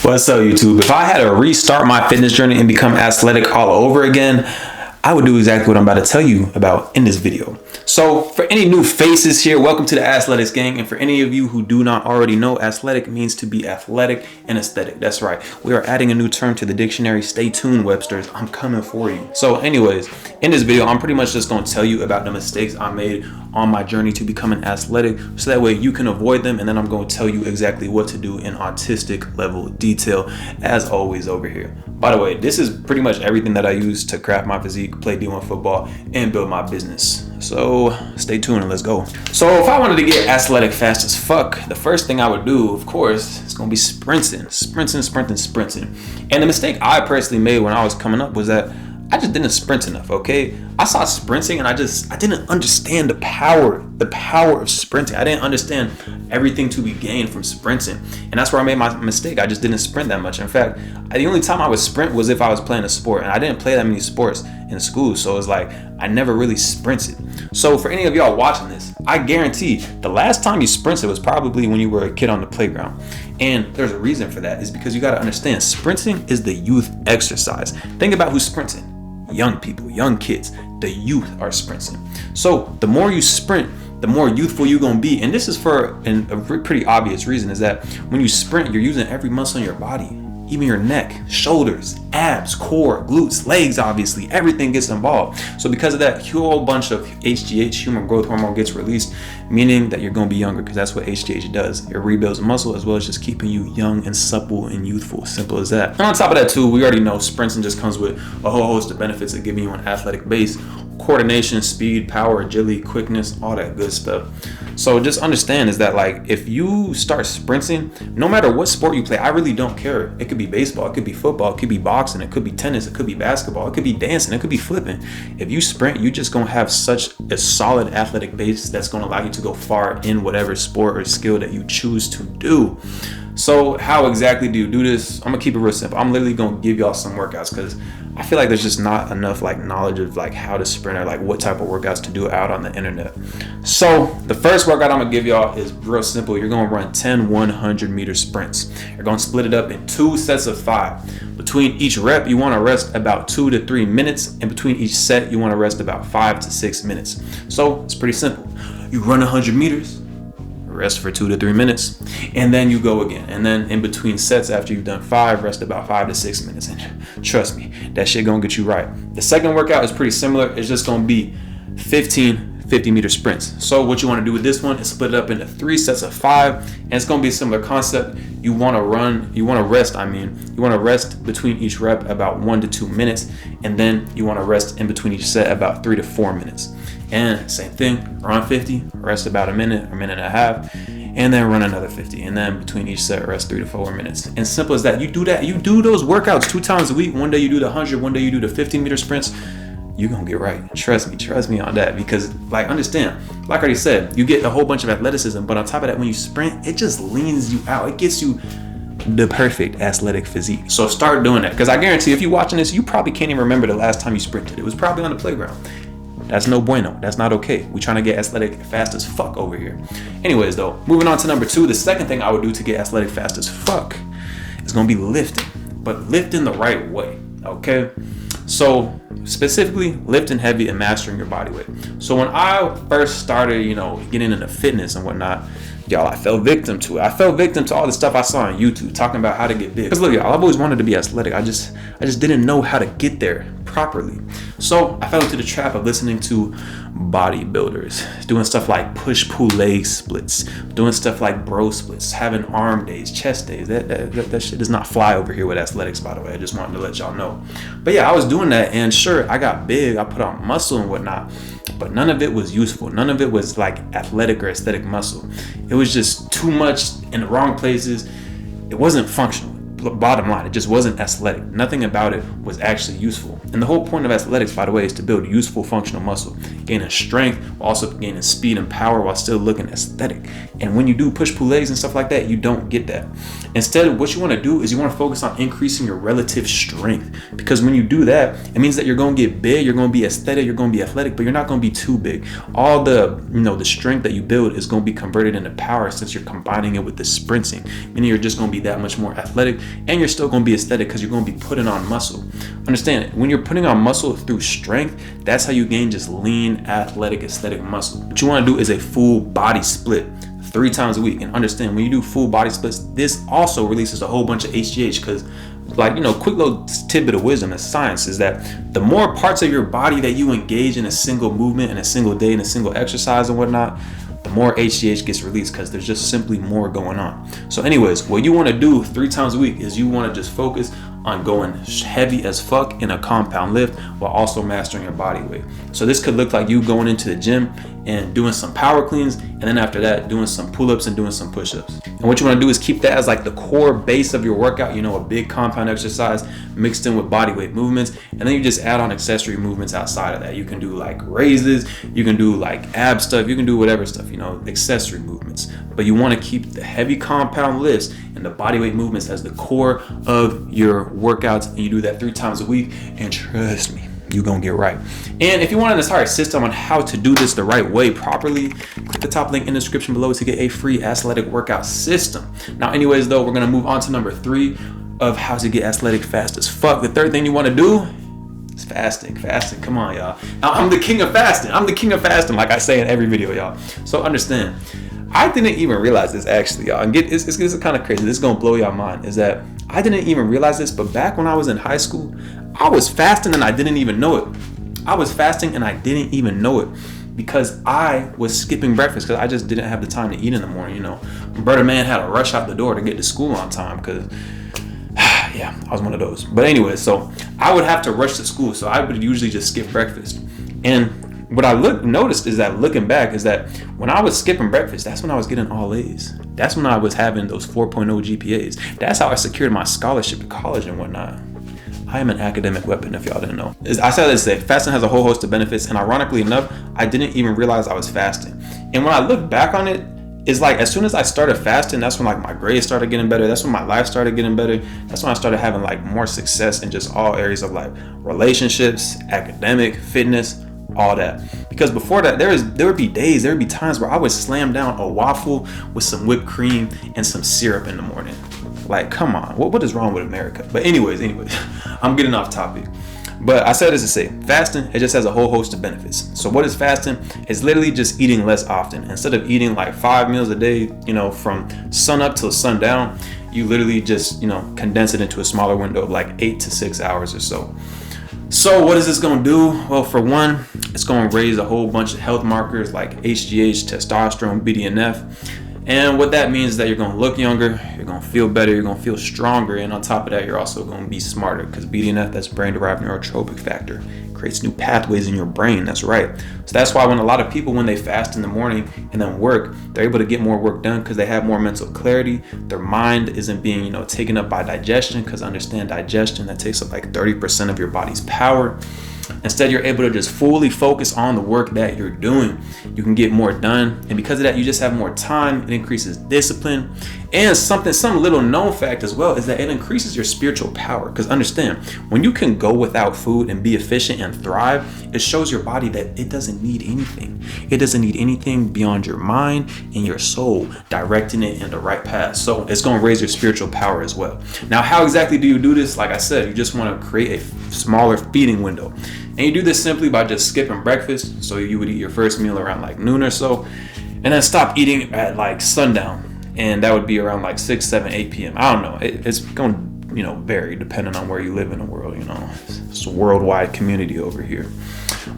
What's up, YouTube? If I had to restart my fitness journey and become athletic all over again, I would do exactly what I'm about to tell you about in this video. So for any new faces here, welcome to the Aesthetics gang. And for any of you who do not already know, athletic means to be athletic and aesthetic. That's right. We are adding a new term to the dictionary. Stay tuned, Websters. I'm coming for you. So anyways, in this video, I'm pretty much just going to tell you about the mistakes I made on my journey to becoming athletic, so that way you can avoid them. And then I'm going to tell you exactly what to do in autistic level detail, as always over here. By the way, this is pretty much everything that I use to craft my physique, play D1 football, and build my business. So stay tuned and let's go. So if I wanted to get athletic fast as fuck, the first thing I would do, of course, is gonna be sprinting. And the mistake I personally made when I was coming up was that I just didn't sprint enough, okay? I saw sprinting and I didn't understand the power of sprinting. I didn't understand everything to be gained from sprinting. And that's where I made my mistake. I just didn't sprint that much. In fact, the only time I would sprint was if I was playing a sport, and I didn't play that many sports in school. So it's like, I never really sprinted. So for any of y'all watching this, I guarantee the last time you sprinted was probably when you were a kid on the playground. And there's a reason for that. Is because you got to understand, sprinting is the youth exercise. Think about who's sprinting. Young people, young kids, the youth are sprinting. So the more you sprint, the more youthful you're gonna be. And this is for a pretty obvious reason, is that when you sprint, you're using every muscle in your body, even your neck, shoulders, abs, core, glutes, legs, obviously, everything gets involved. So because of that, a whole bunch of HGH, human growth hormone, gets released, meaning that you're gonna be younger, because that's what HGH does. It rebuilds muscle as well as just keeping you young and supple and youthful. Simple as that. And on top of that too, we already know sprinting just comes with a whole host of benefits of giving you an athletic base: coordination, speed, power, agility, quickness, all that good stuff. So just understand is that, like, if you start sprinting, no matter what sport you play, I really don't care. It could be baseball, it could be football, it could be boxing, it could be tennis, it could be basketball, it could be dancing, it could be flipping. If you sprint, you're just gonna have such a solid athletic base that's gonna allow you to go far in whatever sport or skill that you choose to do. So how exactly do you do this? I'm gonna keep it real simple. I'm literally gonna give y'all some workouts, because I feel like there's just not enough knowledge of how to sprint, or what type of workouts to do out on the internet. So the first workout I'm gonna give y'all is real simple. You're gonna run 10 100-meter sprints. You're gonna split it up in 2 sets of 5. Between each rep, you wanna rest about 2 to 3 minutes, and between each set, you wanna rest about 5 to 6 minutes. So it's pretty simple. You run 100 meters, rest for 2 to 3 minutes, and then you go again. And then in between sets, after you've done 5, rest about 5 to 6 minutes. And trust me, that shit gonna get you right. The second workout is pretty similar. It's just gonna be 15 50-meter sprints. So what you want to do with this one is split it up into 3 sets of 5, and it's going to be a similar concept. You want to rest between each rep about 1 to 2 minutes, and then you want to rest in between each set about 3 to 4 minutes. And same thing, run 50, rest about a minute and a half, and then run another 50, and then between each set, rest 3 to 4 minutes. And simple as that. You do those workouts 2 times a week. One day you do the 100, one day you do the 15-meter sprints. You're gonna get right. Trust me on that. Because understand, like I already said, you get a whole bunch of athleticism, but on top of that, when you sprint, it just leans you out. It gets you the perfect athletic physique. So start doing that, because I guarantee if you're watching this, you probably can't even remember the last time you sprinted. It was probably on the playground. That's no bueno. That's not okay. We're trying to get athletic fast as fuck over here. Anyways though, moving on to number 2, the second thing I would do to get athletic fast as fuck is gonna be lifting, but lifting the right way, okay? So specifically lifting heavy and mastering your body weight. So when I first started, getting into fitness and whatnot, y'all, I fell victim to it. I fell victim to all the stuff I saw on YouTube talking about how to get big. Because look, y'all, I've always wanted to be athletic. I just didn't know how to get there properly. So I fell into the trap of listening to bodybuilders doing stuff like push-pull leg splits, doing stuff like bro splits, having arm days, chest days. That shit does not fly over here with athletics, by the way. I just wanted to let y'all know. But yeah, I was doing that, and sure, I got big, I put on muscle and whatnot, but none of it was useful. None of it was athletic or aesthetic muscle. It was just too much in the wrong places. It wasn't functional. Bottom line, it just wasn't athletic. Nothing about it was actually useful. And the whole point of athletics, by the way, is to build useful functional muscle, gaining strength, while also gaining speed and power while still looking aesthetic. And when you do push-pull legs and stuff like that, you don't get that. Instead, what you want to do is you want to focus on increasing your relative strength, because when you do that, it means that you're going to get big, you're going to be aesthetic, you're going to be athletic, but you're not going to be too big. All the the strength that you build is going to be converted into power, since you're combining it with the sprinting, meaning you're just going to be that much more athletic, and you're still going to be aesthetic because you're going to be putting on muscle. Understand, when you're putting on muscle through strength, that's how you gain just lean, athletic, aesthetic muscle. What you want to do is a full body split 3 times a week. And understand, when you do full body splits, this also releases a whole bunch of HGH because, like, quick little tidbit of wisdom and science is that the more parts of your body that you engage in a single movement, in a single day, in a single exercise and whatnot, the more HGH gets released because there's just simply more going on. So anyways, what you want to do 3 times a week is you want to just focus on going heavy as fuck in a compound lift while also mastering your body weight. So this could look like you going into the gym and doing some power cleans, and then after that doing some pull-ups and doing some push-ups. And what you want to do is keep that as like the core base of your workout, a big compound exercise mixed in with body weight movements, and then you just add on accessory movements outside of that. You can do like raises, you can do like ab stuff, you can do whatever stuff, accessory movements. But you want to keep the heavy compound lifts and the body weight movements as the core of your workouts, and you do that 3 times a week, and trust me, you're gonna get right. And if you want an entire system on how to do this the right way properly, click the top link in the description below to get a free Aesletic workout system. Now anyways though, we're gonna move on to number 3 of how to get athletic fast as fuck. The third thing you want to do is fasting. Come on, y'all. I'm the king of fasting, like I say in every video, y'all. So understand, I didn't even realize this actually, y'all. And it's kind of crazy. This is gonna blow your mind. Is that I didn't even realize this, but back when I was in high school, I was fasting and I didn't even know it. Because I was skipping breakfast because I just didn't have the time to eat in the morning. Brother man had to rush out the door to get to school on time because yeah, I was one of those. But anyway, so I would have to rush to school, so I would usually just skip breakfast. And what I noticed is that looking back is that when I was skipping breakfast, that's when I was getting all A's. That's when I was having those 4.0 GPAs. That's how I secured my scholarship to college and whatnot. I am an academic weapon, if y'all didn't know. I said this today, fasting has a whole host of benefits, and ironically enough, I didn't even realize I was fasting. And when I look back on it, it's like as soon as I started fasting, that's when like my grades started getting better. That's when my life started getting better. That's when I started having like more success in just all areas of like relationships, academic, fitness, all that. Because before that, there would be times where I would slam down a waffle with some whipped cream and some syrup in the morning. Like, come on, what is wrong with America? But anyways, I'm getting off topic. But I said this to say, fasting, it just has a whole host of benefits. So what is fasting? It's literally just eating less often. Instead of eating like 5 meals a day, from sun up till sundown, you literally just, condense it into a smaller window of like 8 to 6 hours or so. So what is this going to do? Well, for one, it's going to raise a whole bunch of health markers like HGH, testosterone, BDNF. And what that means is that you're going to look younger, you're going to feel better, you're going to feel stronger, and on top of that, you're also going to be smarter because BDNF, that's brain-derived neurotrophic factor, creates new pathways in your brain. That's right. So that's why when a lot of people, when they fast in the morning and then work, they're able to get more work done because they have more mental clarity. Their mind isn't being, taken up by digestion, because understand digestion, that takes up like 30% of your body's power. Instead, you're able to just fully focus on the work that you're doing. You can get more done, and because of that, you just have more time. It increases discipline, and some little known fact as well is that it increases your spiritual power. Because understand, when you can go without food and be efficient and thrive, it shows your body that it doesn't need anything. It doesn't need anything beyond your mind and your soul, directing it in the right path. So it's going to raise your spiritual power as well. Now, how exactly do you do this? Like I said, you just want to create a smaller feeding window. And you do this simply by just skipping breakfast. So you would eat your first meal around like noon or so, and then stop eating at like sundown. And that would be around like 6, 7, 8 p.m. I don't know. It's going to, vary depending on where you live in the world. It's a worldwide community over here.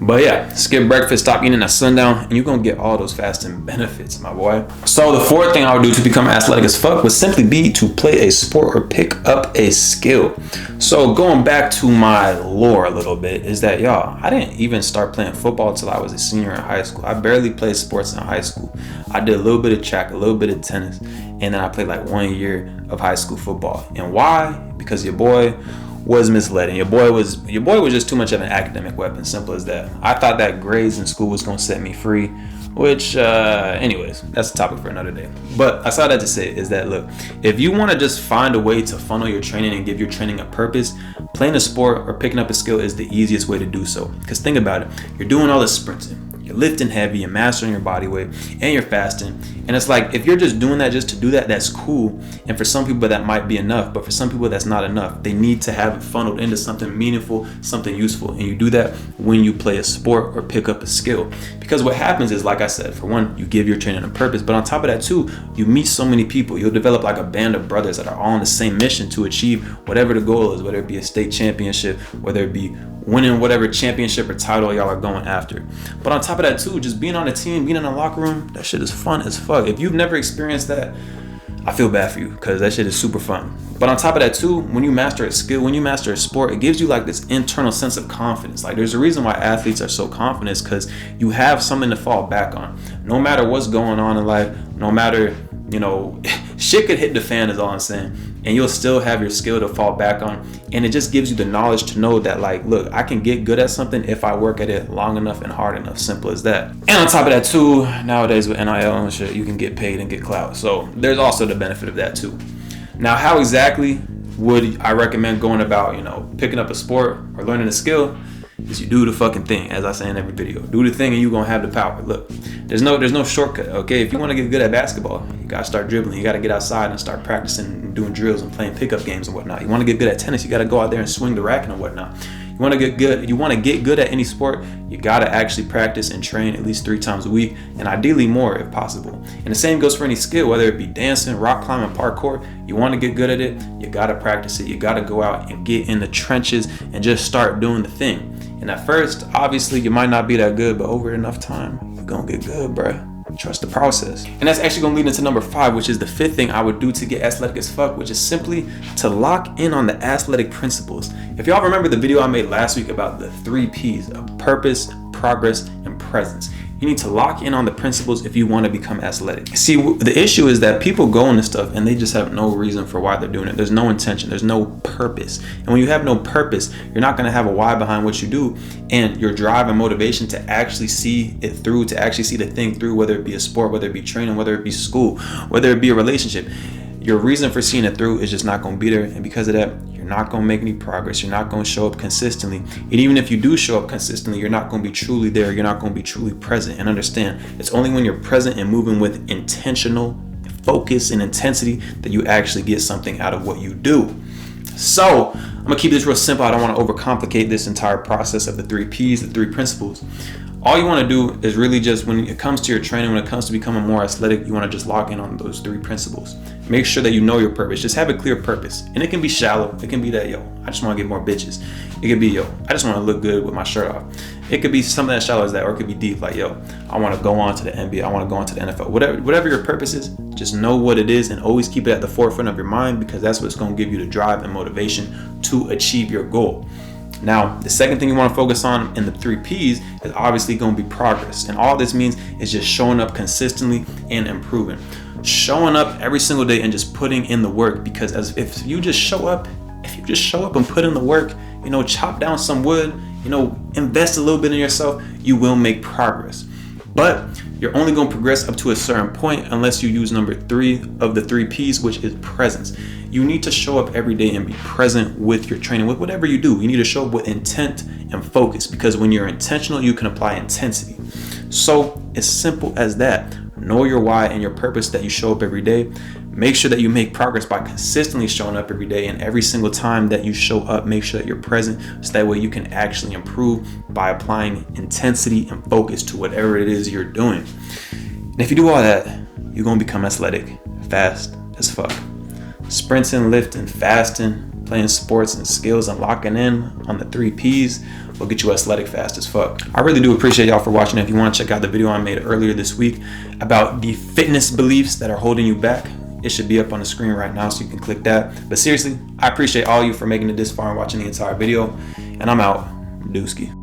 But yeah, skip breakfast, stop eating at sundown, and you're going to get all those fasting benefits, my boy. So the fourth thing I would do to become athletic as fuck would simply be to play a sport or pick up a skill. So going back to my lore a little bit is that, y'all, I didn't even start playing football until I was a senior in high school. I barely played sports in high school. I did a little bit of track, a little bit of tennis, and then I played like 1 year of high school football. And why? Because your boy was misled, and your boy was just too much of an academic weapon. Simple as that. I thought that grades in school was gonna set me free, which anyways, that's a topic for another day. But I saw that to say is that, look, if you want to just find a way to funnel your training and give your training a purpose, playing a sport or picking up a skill is the easiest way to do so. Because think about it, you're doing all this sprinting, you're lifting heavy, you're mastering your body weight, and you're fasting. And it's like, if you're just doing that just to do that, that's cool. And for some people that might be enough, but for some people that's not enough. They need to have it funneled into something meaningful, something useful. And you do that when you play a sport or pick up a skill. Because what happens is, like I said, for one, you give your training a purpose, but on top of that too, you meet so many people. You'll develop like a band of brothers that are all on the same mission to achieve whatever the goal is, whether it be a state championship, whether it be winning whatever championship or title y'all are going after. But on top of that too, just being on a team, being in a locker room, that shit is fun as fuck. If you've never experienced that, I feel bad for you, because that shit is super fun. But on top of that too, when you master a skill, when you master a sport, it gives you like this internal sense of confidence. Like, there's a reason why athletes are so confident, because you have something to fall back on. No matter what's going on in life, no matter, shit could hit the fan, is all I'm saying, and you'll still have your skill to fall back on. And it just gives you the knowledge to know that, like, look, I can get good at something if I work at it long enough and hard enough. Simple as that. And on top of that too, nowadays with NIL and shit, you can get paid and get clout. So there's also the benefit of that too. Now, how exactly would I recommend going about, picking up a sport or learning a skill? Is you do the fucking thing, as I say in every video. Do the thing and you're gonna have the power. Look, there's no shortcut, okay? If you wanna get good at basketball, you gotta start dribbling. You gotta get outside and start practicing and doing drills and playing pickup games and whatnot. You wanna get good at tennis, you gotta go out there and swing the racket and whatnot. You wanna get good at any sport, you gotta actually practice and train at least 3 times a week, and ideally more if possible. And the same goes for any skill, whether it be dancing, rock climbing, parkour. You wanna get good at it, you gotta practice it. You gotta go out and get in the trenches and just start doing the thing. And at first, obviously, you might not be that good, but over enough time, you're gonna get good, bruh. Trust the process. And that's actually gonna lead into number 5, which is the 5th thing I would do to get athletic as fuck, which is simply to lock in on the athletic principles. If y'all remember the video I made last week about the 3 P's of purpose, progress, and presence, you need to lock in on the principles if you want to become athletic. See, the issue is that people go into stuff and they just have no reason for why they're doing it. There's no intention, there's no purpose. And when you have no purpose, you're not going to have a why behind what you do, and your drive and motivation to actually see it through, to actually see the thing through, whether it be a sport, whether it be training, whether it be school, whether it be a relationship. Your reason for seeing it through is just not going to be there. And because of that, you're not going to make any progress. You're not going to show up consistently. And even if you do show up consistently, you're not going to be truly there. You're not going to be truly present. And understand, it's only when you're present and moving with intentional focus and intensity that you actually get something out of what you do. So I'm going to keep this real simple. I don't want to overcomplicate this entire process of the 3 P's, the 3 principles. All you want to do is really just, when it comes to your training, when it comes to becoming more athletic, you want to just lock in on those 3 principles. Make sure that you know your purpose. Just have a clear purpose. And it can be shallow. It can be that, I just want to get more bitches. It could be, I just want to look good with my shirt off. It could be something as shallow as that, or it could be deep, like, I want to go on to the NBA. I want to go on to the NFL. Whatever your purpose is, just know what it is and always keep it at the forefront of your mind, because that's what's going to give you the drive and motivation to achieve your goal. Now, the second thing you want to focus on in the 3 P's is obviously going to be progress. And all this means is just showing up consistently and improving. Showing up every single day and just putting in the work, because if you just show up and put in the work, chop down some wood, invest a little bit in yourself, you will make progress. But you're only going to progress up to a certain point unless you use number 3 of the 3 P's, which is presence. You need to show up every day and be present with your training, with whatever you do. You need to show up with intent and focus, because when you're intentional, you can apply intensity. So it's simple as that. Know your why and your purpose that you show up every day. Make sure that you make progress by consistently showing up every day, and every single time that you show up, make sure that you're present, so that way you can actually improve by applying intensity and focus to whatever it is you're doing. And if you do all that, you're going to become athletic fast as fuck. Sprinting, lifting, fasting, playing sports and skills, and locking in on the 3 P's will get you athletic fast as fuck. I really do appreciate y'all for watching. If you want to check out the video I made earlier this week about the fitness beliefs that are holding you back, it should be up on the screen right now, so you can click that. But seriously, I appreciate all you for making it this far and watching the entire video. And I'm out. Dooski.